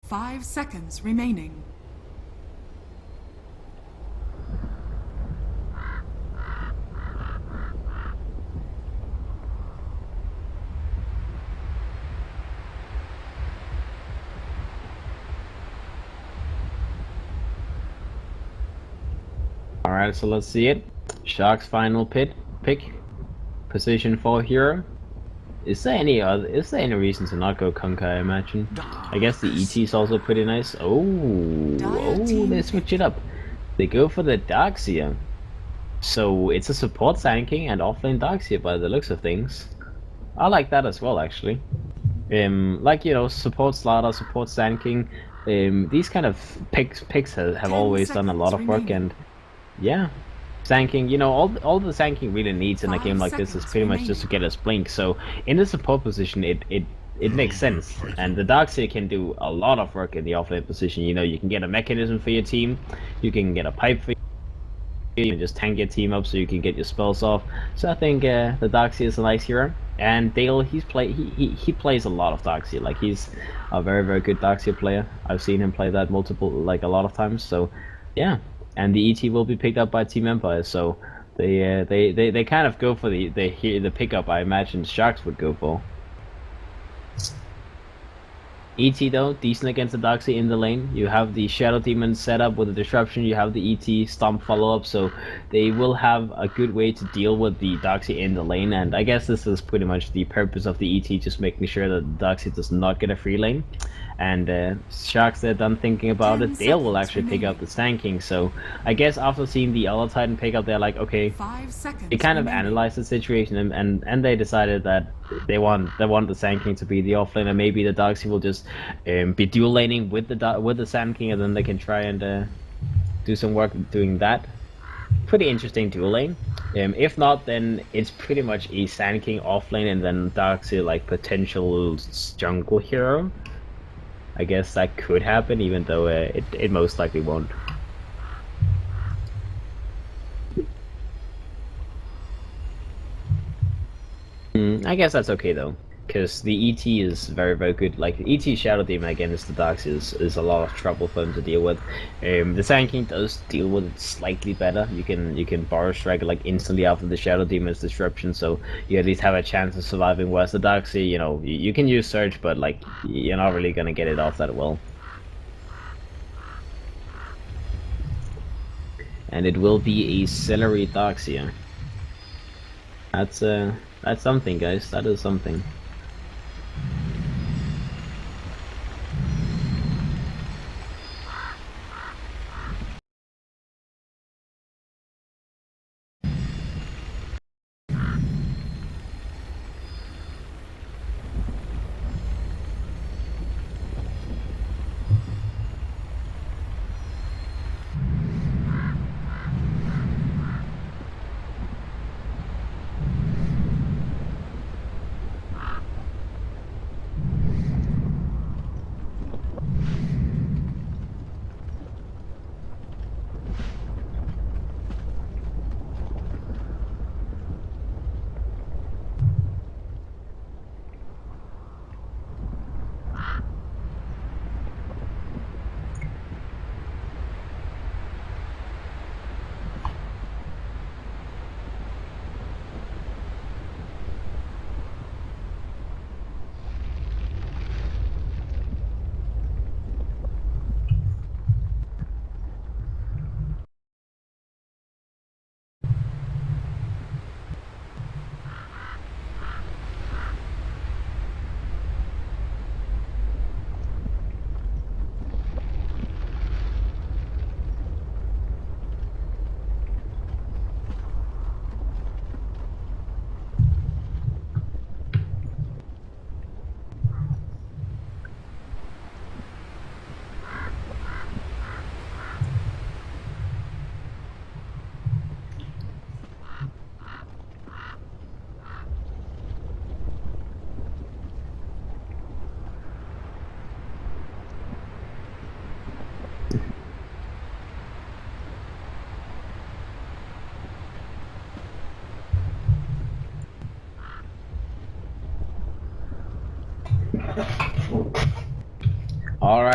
5 seconds remaining. Alright, so let's see it. Shark's final pick. Position 4 hero. Is there any reason to not go Kunkka, I imagine? I guess the ET is also pretty nice. Oh, they switch it up. They go for the Darkseer. So it's a support tanking and offlane Darkseer by the looks of things. I like that as well, actually. Like, you know, support Slaughter, support tanking. These kind of picks have always done a lot of work, and yeah. Tanking, you know, all the tanking really needs in a game like this is pretty much just to get us blink. So in the support position, it makes sense, and the Darkseer can do a lot of work in the offlane position. You know, you can get a mechanism for your team, you can get a pipe for you can just tank your team up so you can get your spells off. So I think the Darkseer is a nice hero, and Dale he plays a lot of Darkseer. Like, he's a very good Darkseer player. I've seen him play that a lot of times. So yeah. And the ET will be picked up by Team Empire, so they kind of go for the pickup I imagine Sharks would go for. ET though, decent against the Darkseer in the lane. You have the Shadow Demon set up with the Disruption, you have the ET Stomp follow-up, so they will have a good way to deal with the Darkseer in the lane, and I guess this is pretty much the purpose of the ET, just making sure that the Darkseer does not get a free lane. And Sharks, they're done thinking about it. Dale will actually pick up the tanking, so I guess after seeing the other Titan pick up, they're like, okay, they kind of analyzed the situation and they decided that they want the tanking to be the offlane, and maybe the Darkseer will just be dual laning with the Sand King, and then they can try and do some work doing that. Pretty interesting dual lane. If not, then it's pretty much a Sand King offlane, and then Darkseer like potential jungle hero. I guess that could happen, even though it most likely won't. I guess that's okay though, because the ET is very good. Like, the ET Shadow Demon against the Darkseer is a lot of trouble for them to deal with. The Sand King does deal with it slightly better. You can Borrow Strike like instantly after the Shadow Demon's disruption, so you at least have a chance of surviving. Whereas the Darkseer, you know, you can use Surge, but like you're not really gonna get it off that well. And it will be a Celery Darkseer. That's something, guys. That is something.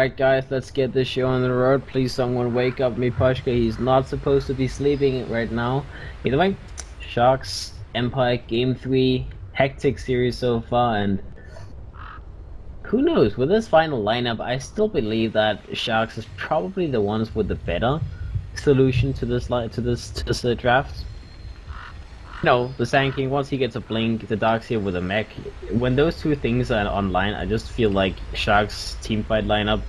Alright guys, let's get this show on the road. Please someone wake up Miposhka. He's not supposed to be sleeping right now. Either way, Sharks, Empire, Game 3, hectic series so far, and who knows, with this final lineup, I still believe that Sharks is probably the ones with the better solution to this draft. No, the Sand King, once he gets a blink, the Darkseer with a mech, when those two things are online, I just feel like Shark's teamfight lineup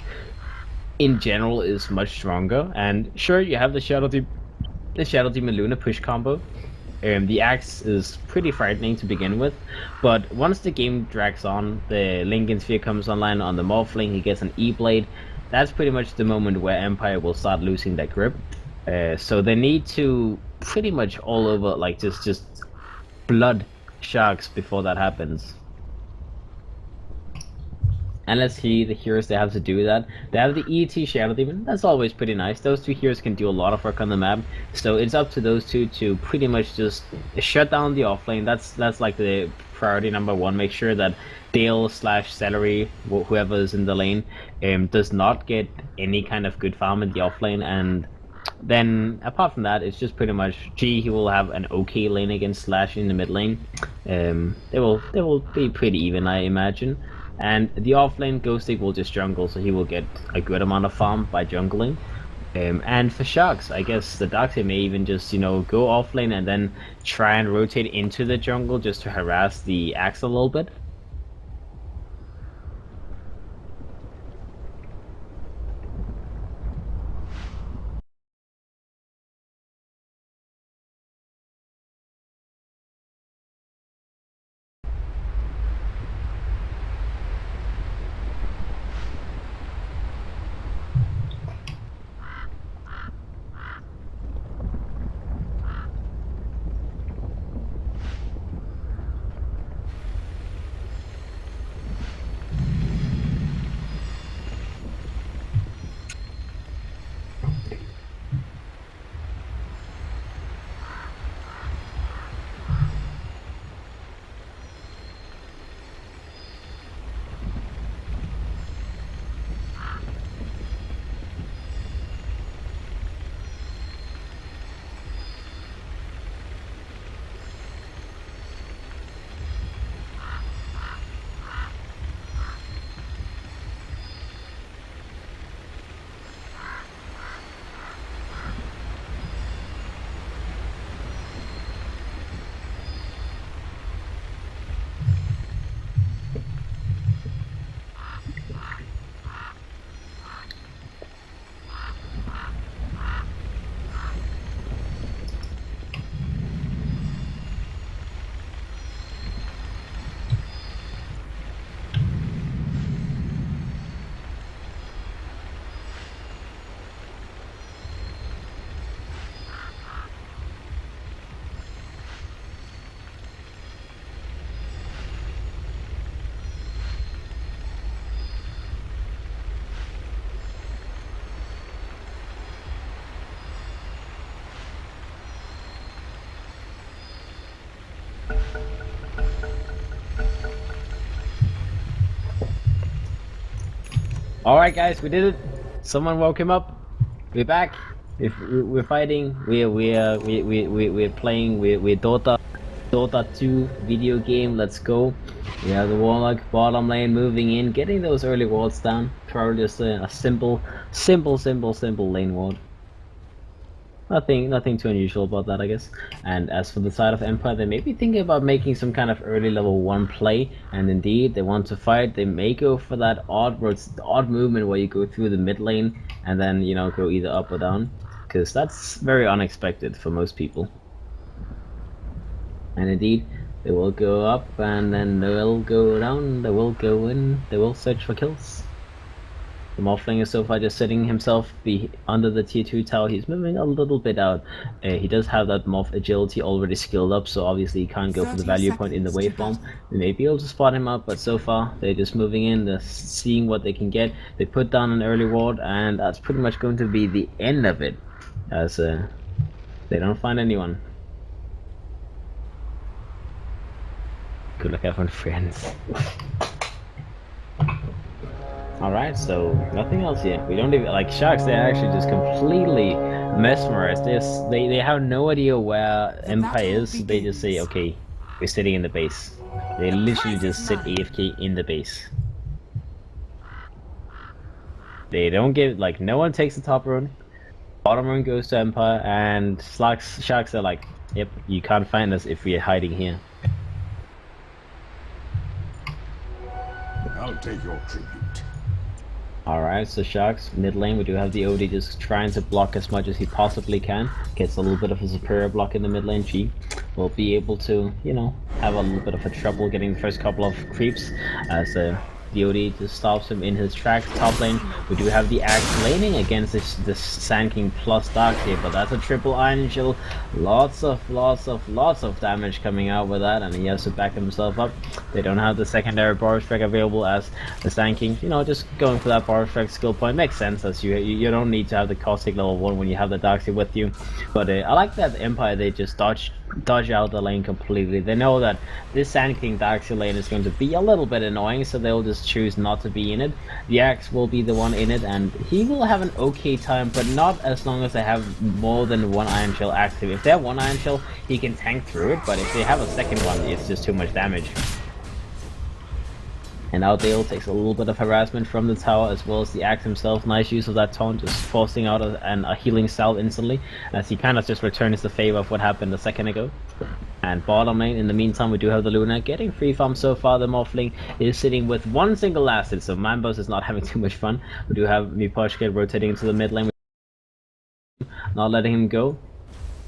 in general is much stronger. And sure, you have the Shadow Demon Luna push combo. The Axe is pretty frightening to begin with, but once the game drags on, the Lincoln Sphere comes online on the Morphling, he gets an E-Blade, that's pretty much the moment where Empire will start losing that grip. So they need to pretty much all over, like, just blood Sharks before that happens. And let's see the heroes they have to do that. They have the ET Shadow Demon, that's always pretty nice. Those two heroes can do a lot of work on the map, so it's up to those two to pretty much just shut down the offlane. That's like the priority number one. Make sure that Dale / Celery, whoever is in the lane, does not get any kind of good farm in the offlane, and then apart from that, it's just pretty much he will have an okay lane against Slash in the mid lane. They will be pretty even, I imagine. And the offlane Ghostig will just jungle, so he will get a good amount of farm by jungling. And for Sharks, I guess the Darkseer may even just, go offlane and then try and rotate into the jungle just to harass the Axe a little bit. Alright guys, we did it. Someone woke him up. We're back. We're fighting. We're playing. We're Dota 2 video game. Let's go. We have the Warlock bottom lane moving in, getting those early wards down. Probably just a simple lane ward. Nothing too unusual about that, I guess. And as for the side of Empire, they may be thinking about making some kind of early level 1 play, and indeed, they want to fight. They may go for that odd movement where you go through the mid lane and then, go either up or down, because that's very unexpected for most people. And indeed, they will go up and then they will go down, they will go in, they will search for kills. The Morphling is so far just sitting himself under the tier 2 tower. He's moving a little bit out. He does have that Morph agility already skilled up, so obviously he can't go for the value point in the waveform. They may be able to spot him out, but so far they're just moving in, they're seeing what they can get. They put down an early ward, and that's pretty much going to be the end of it, as they don't find anyone. Good luck, everyone, friends. Alright, so nothing else here. We don't even like Sharks, they're actually just completely mesmerized. They have no idea where The Empire battle is, so they just say, begins. okay, we're sitting in the base. They The literally prize is just sit mine. AFK in the base. They don't give like no one takes the top rune. Bottom rune goes to Empire, and Sharks are like, yep, you can't find us if we're hiding here. I'll take your tribute. Alright, so Sharks, mid lane, we do have the OD just trying to block as much as he possibly can. Gets a little bit of a superior block in the mid lane. G will be able to, you know, have a little bit of a trouble getting the first couple of creeps as the OD just stops him in his tracks. Top lane, we do have the Axe laning against this Sand King plus Dark here, but that's a triple Iron Shield. Lots of damage coming out with that, and he has to back himself up. They don't have the secondary bar strike available as the Sand King, you know, just going for that bar strike skill point makes sense, as you don't need to have the caustic level 1 when you have the Darkseid with you. But I like that Empire, they just dodge out the lane completely. They know that this Sand King Darkseid lane is going to be a little bit annoying, so they'll just choose not to be in it. The Axe will be the one in it, and he will have an okay time, but not as long as they have more than one Iron Shell active. If they have one Iron Shell, he can tank through it, but if they have a second one, it's just too much damage. And Outdale takes a little bit of harassment from the tower, as well as the Axe himself. Nice use of that taunt, just forcing out a healing salve instantly, as he kind of just returns the favor of what happened a second ago. And bottom lane, in the meantime, we do have the Luna getting free farm so far. The Morphling is sitting with one single asset, so Mambos is not having too much fun. We do have Miposhka rotating into the mid lane, not letting him go.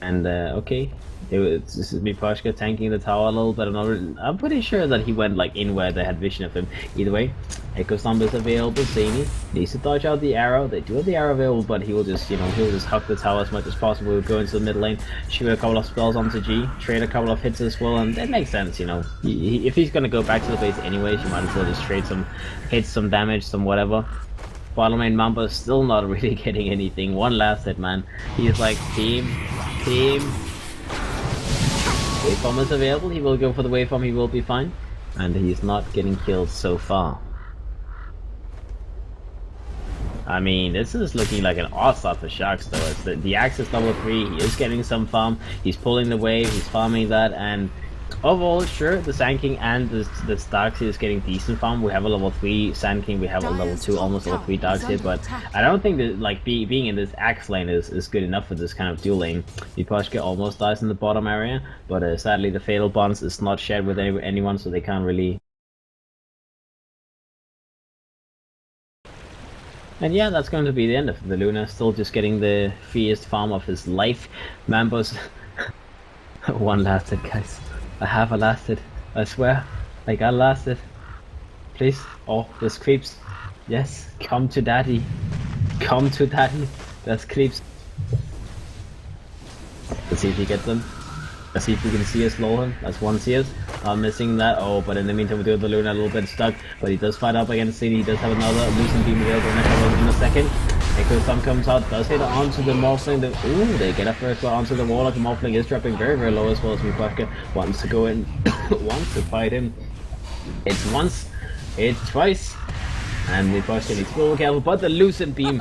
And okay, this is Miposhka tanking the tower a little bit. I'm pretty sure that he went like in where they had vision of him. Either way, Echo Stomp is available. Zany needs to dodge out the arrow. They do have the arrow available, but he will just, you know, he'll just hug the tower as much as possible. He'll go into the mid lane, shoot a couple of spells onto G, trade a couple of hits as well, and it makes sense, you know. If he's gonna go back to the base anyways, you might as well just trade some hits, some damage, some whatever. Bottom lane Mamba is still not really getting anything. One last hit, man. He's like, team. Waveform is available. He will go for the waveform. He will be fine. And he's not getting killed so far. I mean, this is looking like an odd start for Sharks though. It's the Axe is level 3. He is getting some farm. He's pulling the wave. He's farming that, and overall, sure, the Sand King and the Darkseid is getting decent farm. We have a level 3 Sand King, we have a level 2, almost level 3 Darkseid, but I don't think that like being in this Axe lane is good enough for this kind of dual lane. Miposhka almost dies in the bottom area, but sadly the Fatal Bonds is not shared with anyone, so they can't really. And yeah, that's going to be the end of the Luna. Still just getting the freest farm of his life. Mambos. One last hit, guys. I have a last hit. I swear. I got last hit. Please. Oh, there's creeps. Yes. Come to daddy. Come to daddy. There's creeps. Let's see if he gets them. Let's see if we can see us low him. That's one CS. I'm missing that. Oh, but in the meantime we do have the Luna a little bit stuck. But he does fight up against City. He does have another Lucent Beam available in a second. Echo Stomp comes out, does hit onto the Morphling. Ooh, they get a first blood onto the Warlock. The Morphling is dropping very low as well as Miposhka wants to go in, wants to fight him. It's once, it's twice. And Miposhka needs to be a little careful, but the Lucent Beam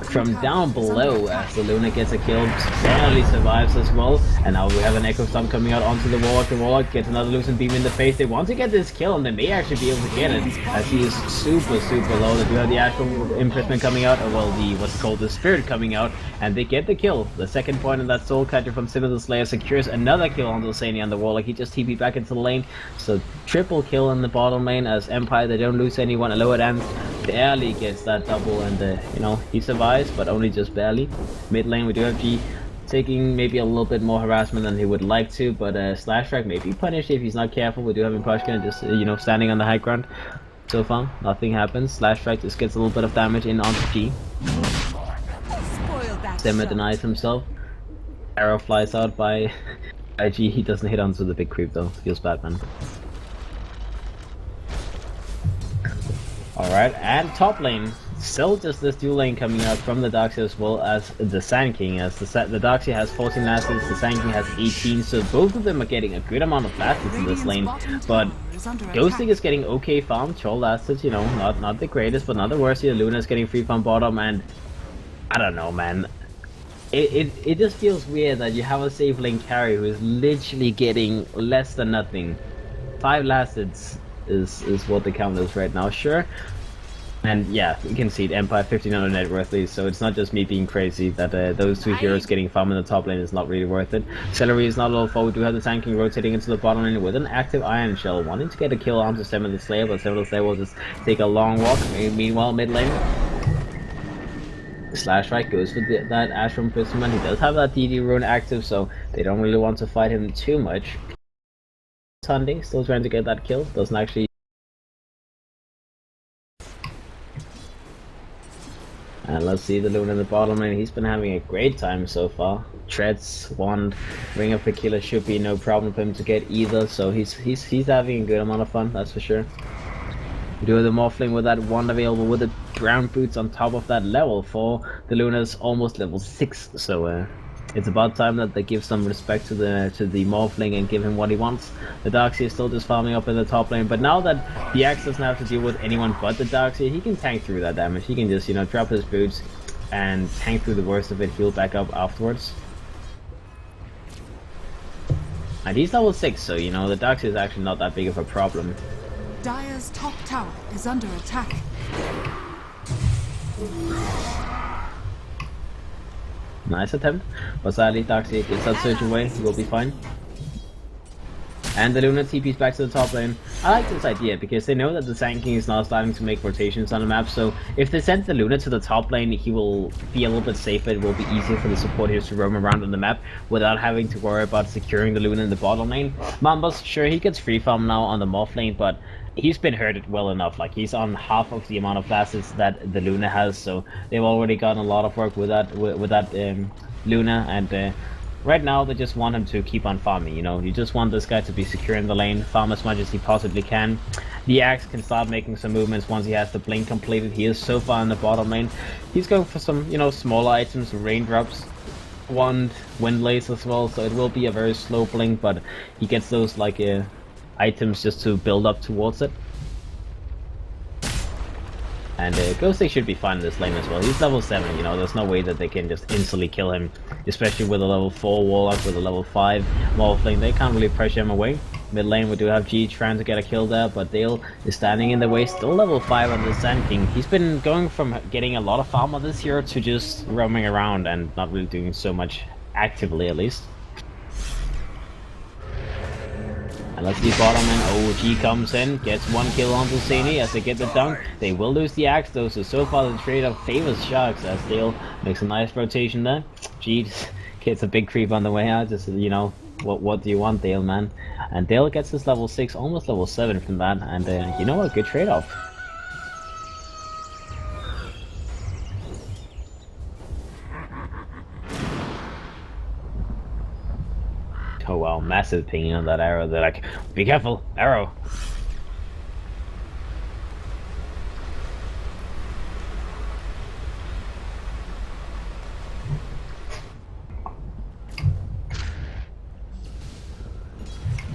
from down below as the Luna gets a kill, barely survives as well. And now we have an Echo Stomp coming out onto the Warlock. The Warlock gets another Lucent Beam in the face. They want to get this kill, and they may actually be able to get it as he is super low. They do have the Astral Imprisonment coming out, or well, what's called the Spirit coming out, and they get the kill. The second point in that Soul Catcher from Sinner the Slayer secures another kill on the Zany and the Warlock. He just TP back into the lane, so triple kill in the bottom lane as Empire, they don't lose anyone. A lower end barely gets that double, and you know, he survives, but only just barely. Mid lane we do have G taking maybe a little bit more harassment than he would like to, but Slash Strike may be punished if he's not careful. We do have Miposhka just you know, standing on the high ground. So far nothing happens. Slash Strike just gets a little bit of damage in onto G. Stemma denies himself. Arrow flies out by G. He doesn't hit onto the big creep though. Feels bad, man. Alright, and top lane. still just this dual lane coming out from the Darkseid as well as the Sand King, as the Darkseid has 14 lasters, the Sand King has 18, so both of them are getting a good amount of lasters in this lane, but Ghosting is getting okay farm, 12 lasters, you know, not the greatest, but not the worst here. Luna is getting free farm bottom, and I don't know, man. It just feels weird that you have a safe lane carry who is literally getting less than nothing. 5 lasters is what the count is right now, sure. And yeah, you can see it, Empire 1500 net worthy, so it's not just me being crazy that those two heroes getting farm in the top lane is not really worth it. Celery is not all for. We do have the Sand King rotating into the bottom lane with an active Iron Shell, wanting to get a kill onto Seven the Slayer, but Seven the Slayer will just take a long walk. Meanwhile, mid lane, Slash Right goes for that Ashram Fisherman. He does have that DD rune active, so they don't really want to fight him too much. Sunday still trying to get that kill, doesn't actually. And let's see the Luna in the bottom lane. He's been having a great time so far. Treads, Wand, Ring of the Killer should be no problem for him to get either. So he's having a good amount of fun, that's for sure. We do have the Morphling with that Wand available with the brown boots on top of that level 4. The Luna's almost level 6, so it's about time that they give some respect to the Morphling and give him what he wants. The Darkseid is still just farming up in the top lane, but now that the Axe doesn't have to deal with anyone but the Darkseid, he can tank through that damage. He can just, you know, drop his boots and tank through the worst of it, heal back up afterwards. And he's level 6, so you know, the Darkseid is actually not that big of a problem. Dire's top tower is under attack. Nice attempt, but sadly Darkseid gets that surge away, he will be fine. And the Luna TP's back to the top lane. I like this idea because they know that the Sand King is now starting to make rotations on the map, so if they send the Luna to the top lane, he will be a little bit safer. It will be easier for the support heroes to roam around on the map without having to worry about securing the Luna in the bottom lane. Mambas, sure, he gets free farm now on the Morph lane, but he's been hurted well enough. Like, he's on half of the amount of classes that the Luna has, so they've already gotten a lot of work with that Luna, and right now they just want him to keep on farming. You know, you just want this guy to be secure in the lane, farm as much as he possibly can. The Axe can start making some movements once he has the blink completed. He is so far in the bottom lane. He's going for some, you know, smaller items, raindrops, Wand, Wind Lace as well, so it will be a very slow blink, but he gets those like items just to build up towards it. And Ghosting should be fine in this lane as well. He's level 7, you know, there's no way that they can just instantly kill him, especially with a level 4 Warlock, with a level 5 Morphling. They can't really pressure him away. Mid lane we do have G trying to get a kill there, but Dale is standing in the way, still level 5 on the Sand King. He's been going from getting a lot of farm on this hero to just roaming around and not really doing so much actively, at least. And let's see bottom lane. OG comes in, gets 1 kill onto Zany as they get the dunk. They will lose the Axe though, so far the trade-off favors Sharks as Dale makes a nice rotation there. G gets a big creep on the way out, just, you know, what do you want, Dale, man? And Dale gets his level 6, almost level 7 from that, and you know what, good trade-off. Oh wow, massive pinging on that arrow. They're like, be careful, arrow.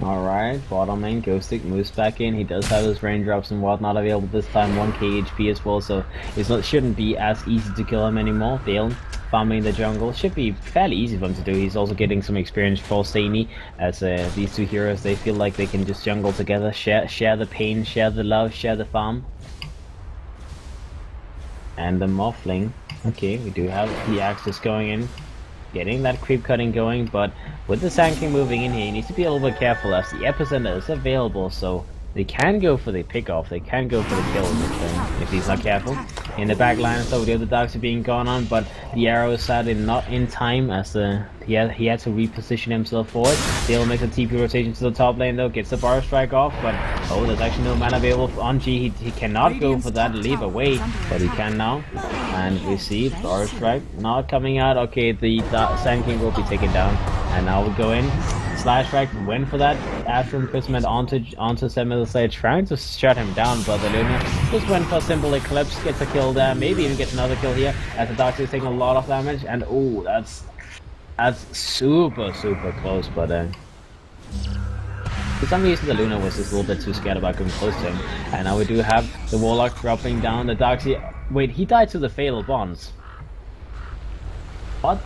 Alright, bottom lane, Ghostic moves back in. He does have his raindrops and whatnot available this time, 1k HP as well, so it shouldn't be as easy to kill him anymore. Dale farming the jungle should be fairly easy for him to do. He's also getting some experience for Zany, as these two heroes, they feel like they can just jungle together, share the pain, share the love, share the farm. And the Morphling, okay, we do have the Axe just going in, getting that creep cutting going, but with the Sand King moving in here, he needs to be a little bit careful as the epicenter is available, so they can go for the pick off, they can go for the kill if he's not careful. In the back line, so the other dogs are being gone on, but the arrow is sadly not in time as he had to reposition himself forward. Dale makes a TP rotation to the top lane though, gets the bar strike off, but oh, there's actually no mana available on G. He cannot go for that leap away, but he can now. And we see bar strike not coming out. Okay, the Sand King will be taken down, and now we go in. slash drag, went for that Astral Imprisonment onto Samuel Slayer, trying to shut him down, but the Luna just went for a simple Eclipse, gets a kill there, maybe even gets another kill here, as the Darkseid is taking a lot of damage, and oh, that's super close, but for some reason the Luna was just a little bit too scared about going close to him, and now we do have the Warlock dropping down the Darkseid. Wait, he died to the Fatal Bonds. What?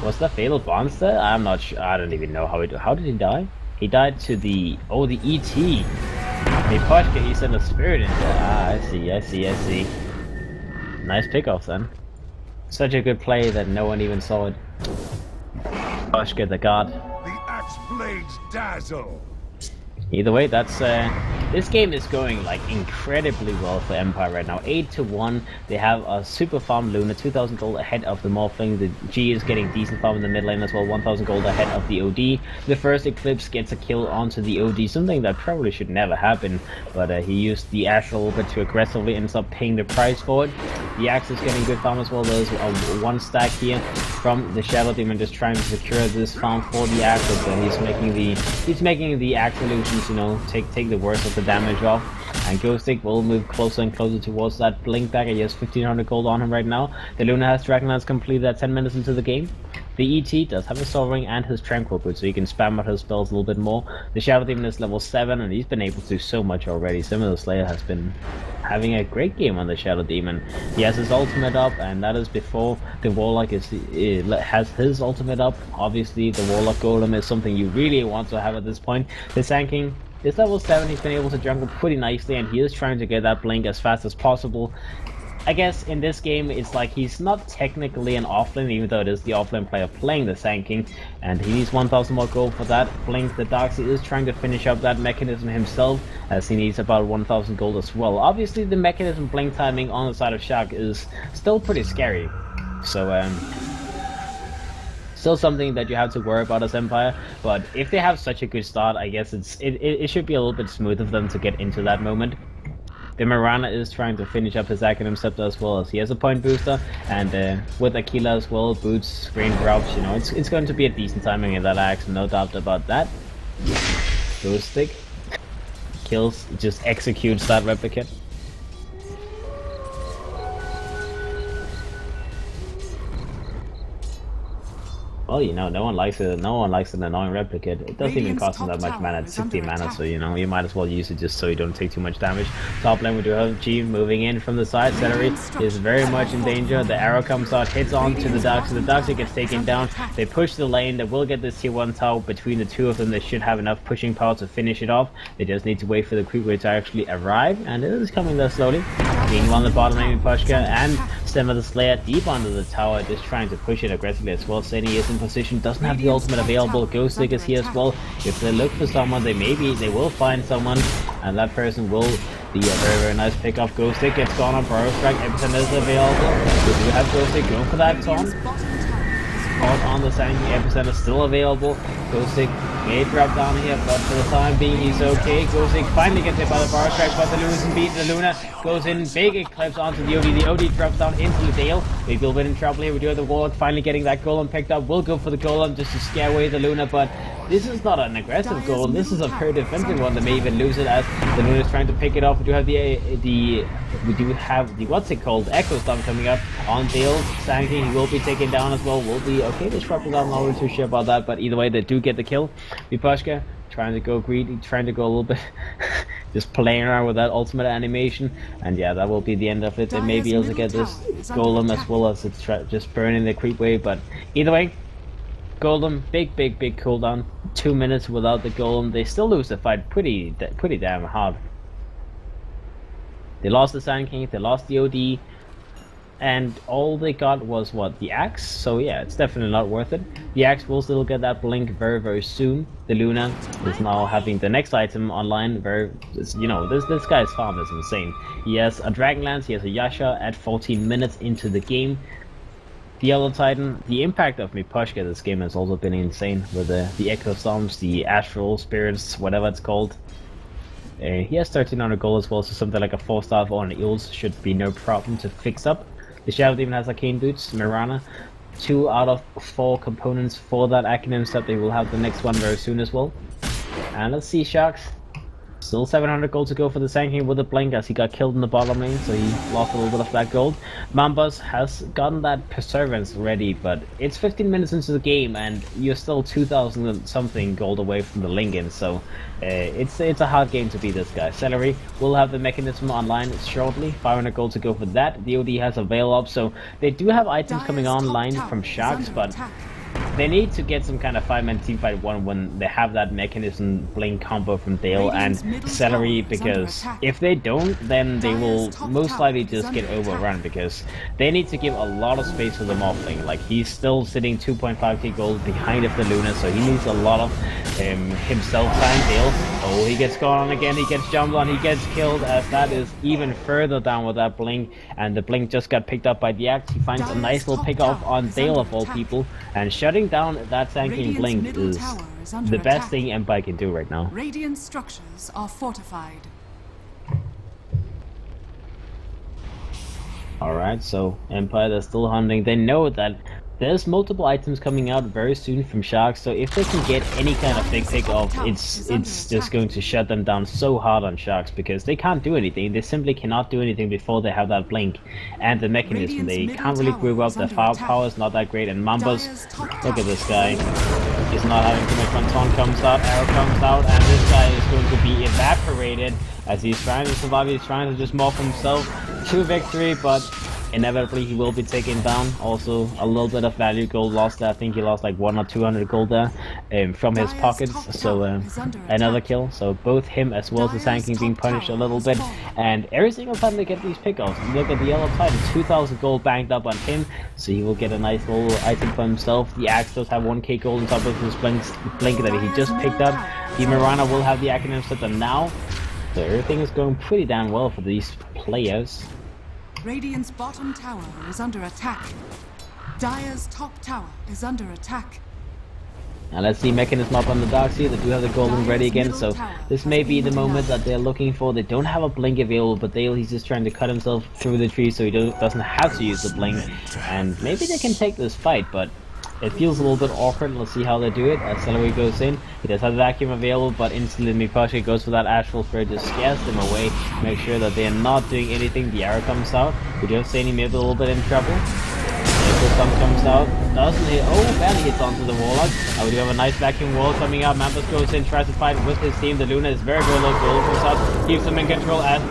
Was the Fatal Bonds there? I'm not sure. I don't even know how did he die? He died to the the ET. Miposhka, he sent a spirit in there. Ah, I see. Nice pickoff then. Such a good play that no one even saw it. Miposhka the god. The axe blades dazzle. Either way, that's this game is going like incredibly well for Empire right now. 8-1. They have a super farm Luna, 2,000 gold ahead of the Morphling. The G is getting decent farm in the mid lane as well, 1,000 gold ahead of the OD. The first Eclipse gets a kill onto the OD, something that probably should never happen, but he used the Astral a little bit too aggressively, ends up paying the price for it. The Axe is getting good farm as well. There's one stack here from the Shadow Demon, just trying to secure this farm for the Axe, and he's making the Axe illusions, you know, take the worst of the damage off. And Ghostic will move closer and closer towards that Blink Dagger. He has 1,500 gold on him right now. The Luna has Dragonlance completed at 10 minutes into the game. The ET does have a Soul Ring and his Tranquil Boot, so he can spam out his spells a little bit more. The Shadow Demon is level 7, and he's been able to do so much already. Samuel Slayer has been having a great game on the Shadow Demon. He has his ultimate up, and that is before the Warlock has his ultimate up. Obviously, the Warlock Golem is something you really want to have at this point. The Sand King is level 7, he's been able to jungle pretty nicely, and he is trying to get that Blink as fast as possible. I guess in this game, it's like he's not technically an offlane, even though it is the offlane player playing the Sand King, and he needs 1,000 more gold for that. Blink, the Darkseid is trying to finish up that mechanism himself, as he needs about 1,000 gold as well. Obviously, the mechanism Blink timing on the side of Shark is still pretty scary, so still something that you have to worry about as Empire, but if they have such a good start, I guess it should be a little bit smooth of them to get into that moment. The Mirana is trying to finish up his Academ Scepter as well, as he has a point booster, and with Aquila as well, boots, screen drops, you know, it's going to be a decent timing in that Axe, no doubt about that. Ghost Stick kills, just executes that replicate. Well, you know, no one likes it. No one likes an annoying replicate. It doesn't even cost him that much mana. It's 60 mana, so you know you might as well use it just so you don't take too much damage. Top lane we do have G moving in from the side. Celery is very much in danger. The arrow comes out, hits onto the Darkseid. The Darkseid gets taken down. They push the lane. They will get this tier 1 tower between the two of them. They should have enough pushing power to finish it off. They just need to wait for the creep wave to actually arrive, and it is coming there slowly. Being on the bottom lane, Pushka and Samuel Slayer deep under the tower, just trying to push it aggressively as well. Sadie is in position, doesn't have the ultimate available. Ghost Stick is here as well. If they look for someone, they will find someone, and that person will be a very nice pick up. Ghost Stick gets gone on Burrow Strike. Epicenter is available. We do have Ghost Stick going for that taunt. Caught on the Sand King. Epicenter still available. Ghost Stick may drop down here, but for the time being he's okay. Ghost Stick finally gets hit by the Burrow Strike, but the Luna's beat. The Luna goes in, big Eclipse onto the OD. The OD drops down into the Dale. Maybe a little bit in trouble here. We do have the Warlock finally getting that Golem picked up. We'll go for the Golem just to scare away the Luna, but this is not an aggressive Golem. This is a very defensive one that may even lose it, as the Luna is trying to pick it off. We do have the what's it called, Echo Storm coming up on Dale. Sand King, he will be taken down as well. Will be okay. This Disruptor, I'm not really too sure about that, but either way they do get the kill. Vipushka trying to go greedy, trying to go a little bit just playing around with that ultimate animation, and yeah, that will be the end of it. They may be able to get this Golem as well as it's just burning the creep wave, but either way, Golem, big cooldown. 2 minutes without the Golem, they still lose the fight pretty damn hard. They lost the Sand King, they lost the OD, and all they got was what, the Axe. So yeah, it's definitely not worth it. The Axe will still get that blink very soon. The Luna is now having the next item online. You know, this guy's farm is insane. He has a Dragonlance, he has a Yasha at 14 minutes into the game. The Yellow Titan, the impact of Miposhka this game has also been insane with the Echo Storms, the Astral Spirits, whatever it's called. He has 1300 gold as well, so something like a 4-star on Eels should be no problem to fix up. The Shadow Demon has Arcane Boots, Mirana. 2 out of 4 components for that acronym step. They will have the next one very soon as well. And let's see, Sharks. Still 700 gold to go for the Sanking with a blink as he got killed in the bottom lane, so he lost a little bit of that gold. Mambas has gotten that Perseverance ready, but it's 15 minutes into the game and you're still 2,000 something gold away from the Lincoln, so it's a hard game to beat this guy. Celery will have the mechanism online shortly, 500 gold to go for that. DOD has a Veil up, so they do have items coming online from Sharks, but they need to get some kind of 5-man teamfight one when they have that mechanism blink combo from Dale and Celery, because if they don't, then they will most likely just get overrun, because they need to give a lot of space for the Morphling. Like, he's still sitting 2.5k gold behind of the Luna, so he needs a lot of himself time. Dale, oh, he gets gone on again, he gets jumped on, he gets killed, as that is even further down with that blink, and the blink just got picked up by the axe. He finds a nice little pick off on Dale of all people, and shutting down that Sanking blink is the best thing Empire can do right now. Radiant structures are fortified. Alright, so Empire, they're still hunting. They know that there's multiple items coming out very soon from Sharks, so if they can get any kind of big pick off, it's just going to shut them down so hard on Sharks, because they can't do anything. They simply cannot do anything before they have that blink and the mechanism. They can't really group up. Their firepower is not that great, and Mambas, look at this guy. He's not having too much fun. Taunt comes out, arrow comes out, and this guy is going to be evaporated as he's trying to survive. He's trying to just morph himself to victory, but inevitably he will be taken down. Also a little bit of value gold lost there. I think he lost like 100 or 200 gold there from his pockets, so another kill. So both him as well as the Sanking being punished a little bit, and every single time they get these pickoffs, look at the yellow titan, 2,000 gold banked up on him, so he will get a nice little item for himself. The axe does have 1k gold on top of his blink that he just picked up. The Mirana will have the acronym set up now, so everything is going pretty damn well for these players. Radiant's bottom tower is under attack. Dire's top tower is under attack. Now let's see mechanism up on the dark sea. They do have the golden ready again, so this may be the moment that they're looking for. They don't have a blink available, but Dale, he's just trying to cut himself through the tree so he doesn't have to use the blink, and maybe they can take this fight, but it feels a little bit awkward. Let's see how they do it. As Celery goes in, he does have the vacuum available, but instantly Miposhi goes for that astral spirit, just scares them away, make sure that they are not doing anything. The arrow comes out. We don't see any, maybe a little bit in trouble. The sun comes out, doesn't hit, oh, barely hits onto the Warlock. We do have a nice vacuum wall coming out. Mambas goes in, tries to fight with his team. The Luna is very, very low gold, comes out, keeps them in control, as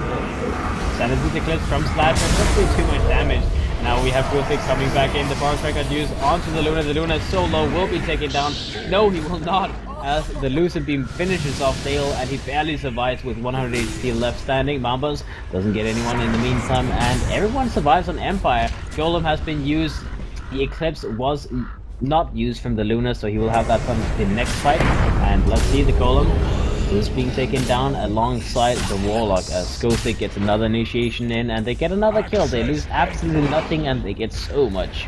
Sanity Eclipse from Slash, but not doing too much damage. Now we have Grufix coming back in. The bar strike got used onto the Luna. The Luna is so low, will be taken down. No, he will not, as the Lucid Beam finishes off Dale, and he barely survives with 100 HP left standing. Mambas doesn't get anyone in the meantime, and everyone survives on Empire. Golem has been used. The Eclipse was not used from the Luna, so he will have that from the next fight. And let's see, the Golem is being taken down alongside the Warlock, as Ghostic gets another initiation in, and they get another kill. They lose absolutely nothing, and they get so much.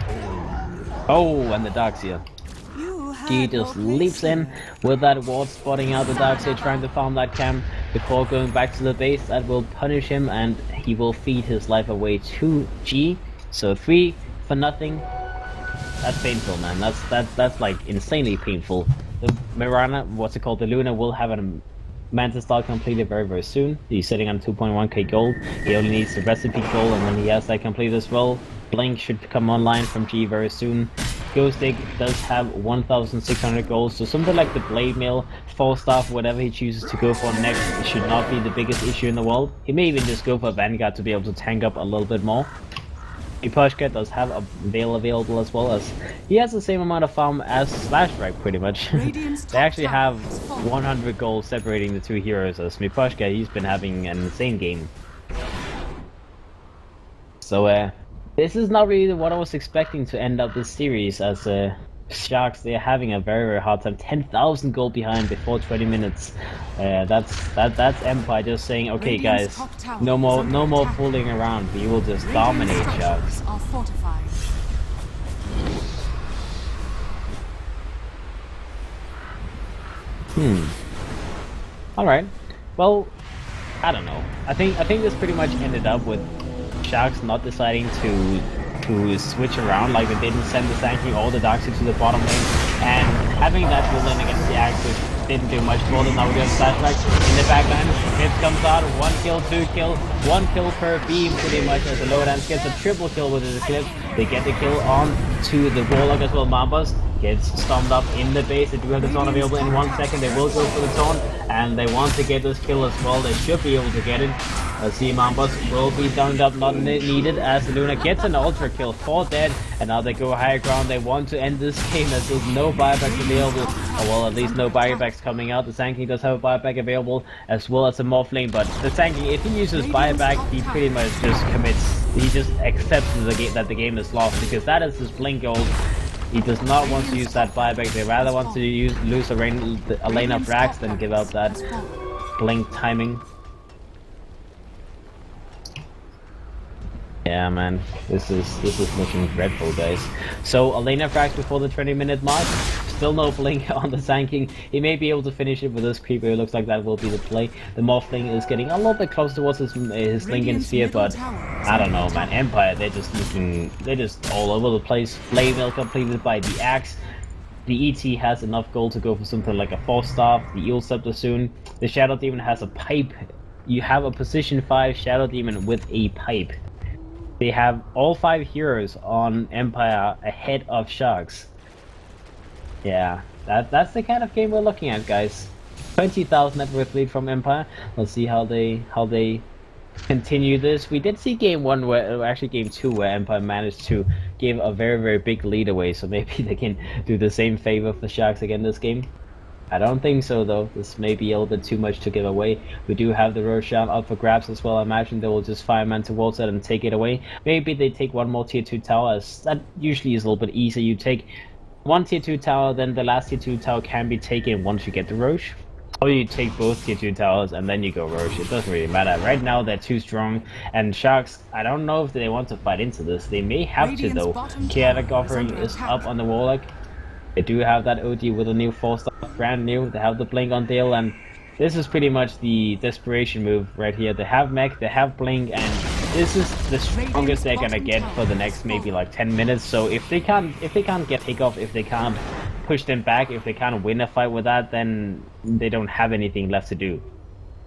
Oh, and the Darkseer. He just leaps in with that ward, spotting out the Darkseer, trying to farm that camp before going back to the base. That will punish him, and he will feed his life away to G. So 3 for nothing. That's painful, man. That's like insanely painful. The Mirana, what's it called? The Luna will have a Mantis Star completed very, very soon. He's sitting on 2.1k gold. He only needs the recipe gold, and when he has that completed as well, Blink should come online from G very soon. Ghost Egg does have 1,600 gold, so something like the Blade Mail, Fall Staff, whatever he chooses to go for next, should not be the biggest issue in the world. He may even just go for Vanguard to be able to tank up a little bit more. Iposhka does have a Veil available as well, as he has the same amount of farm as Slash Strike pretty much. They actually have 100 gold separating the two heroes, as Miposhka, he's been having an insane game. So this is not really what I was expecting to end up this series, as Sharks, they're having a very, very hard time. 10,000 gold behind before 20 minutes. That's Empire just saying, okay guys, no more fooling around. We will just dominate Sharks. Alright. Well, I don't know. I think this pretty much ended up with Sharks not deciding to to switch around, like they didn't send the Sanking or the Darkseid to the bottom lane, and having that villain against the Axe, which didn't do much for them. Now we do have flashback in the backline. It comes out, 1 kill, 2 kill, 1 kill per beam pretty much as the Lowlands gets a triple kill with the clip. They get the kill on to the Warlock as well. Mambas gets stomped up in the base. They do have the taunt available in 1 second. They will go for the taunt, and they want to get this kill as well. They should be able to get it. See, Mambas will be downed up, not needed, as Luna gets an ultra kill, 4 dead, and now they go higher ground. They want to end this game as there's no buybacks available, or well, at least no buybacks coming out. The Sanking does have a buyback available, as well as a Morphling, but the Sanking, if he uses buyback, he pretty much just commits, he just accepts that the game is lost, because that is his blink goal. He does not want to use that buyback. They rather want to lose a lane of frags than give out that blink timing. Yeah, man, this is looking dreadful, guys. So Elena frags before the 20-minute mark. Still no blink on the Sanking. He may be able to finish it with this creeper. It looks like that will be the play. The Morphling is getting a little bit close towards his Lincoln Sphere, but I don't know, man. Empire, they're just all over the place. Flame Mill completed by the Axe. The ET has enough gold to go for something like a 4-star. The Eel Scepter soon. The Shadow Demon has a pipe. You have a position 5 Shadow Demon with a pipe. They have all 5 heroes on Empire ahead of Sharks. Yeah, that's the kind of game we're looking at, guys. 20,000 net worth lead from Empire. Let's see how they continue this. We did see game 1, actually game 2, where Empire managed to give a very, very big lead away. So maybe they can do the same favor for Sharks again this game. I don't think so, though. This may be a little bit too much to give away. We do have the Roshan up for grabs as well. I imagine they will just fireman towards it and take it away. Maybe they take 1 more tier 2 tower, as that usually is a little bit easier. You take 1 tier 2 tower, then the last tier 2 tower can be taken once you get the Roche. Or you take both tier 2 towers and then you go Roche. It doesn't really matter. Right now they're too strong, and Sharks, I don't know if they want to fight into this. They may have to, though. Chaotic Offering is up on the Warlock. They do have that OD with a new 4-star, brand new. They have the blink on Dale, and this is pretty much the desperation move right here. They have mech, they have blink, and this is the strongest they're gonna get for the next maybe like 10 minutes. So if they can't get takeoff, if they can't push them back, if they can't win a fight with that, then they don't have anything left to do.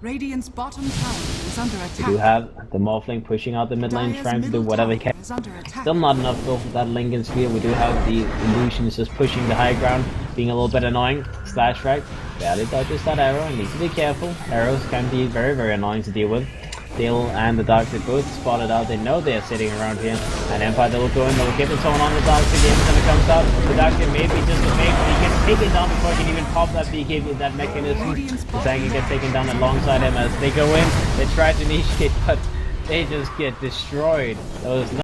Radiant's bottom tower is under attack. We do have the Morphling pushing out the mid lane, trying to do whatever he can. Still not enough gold for that Lincoln Sphere. We do have the Illusions just pushing the high ground, being a little bit annoying. Slash frag barely dodges that arrow, and needs to be careful. Arrows can be very, very annoying to deal with. Dale and the Darkseid both spotted out. They know they are sitting around here. And Empire, they will go in, they will get the tone on the Darkseid. Every time it comes out, the Darkseid maybe just a fake, but he gets taken down before he can even pop that BK with that mechanism. The Sanking gets taken down alongside him as they go in. They try to initiate, but they just get destroyed. That was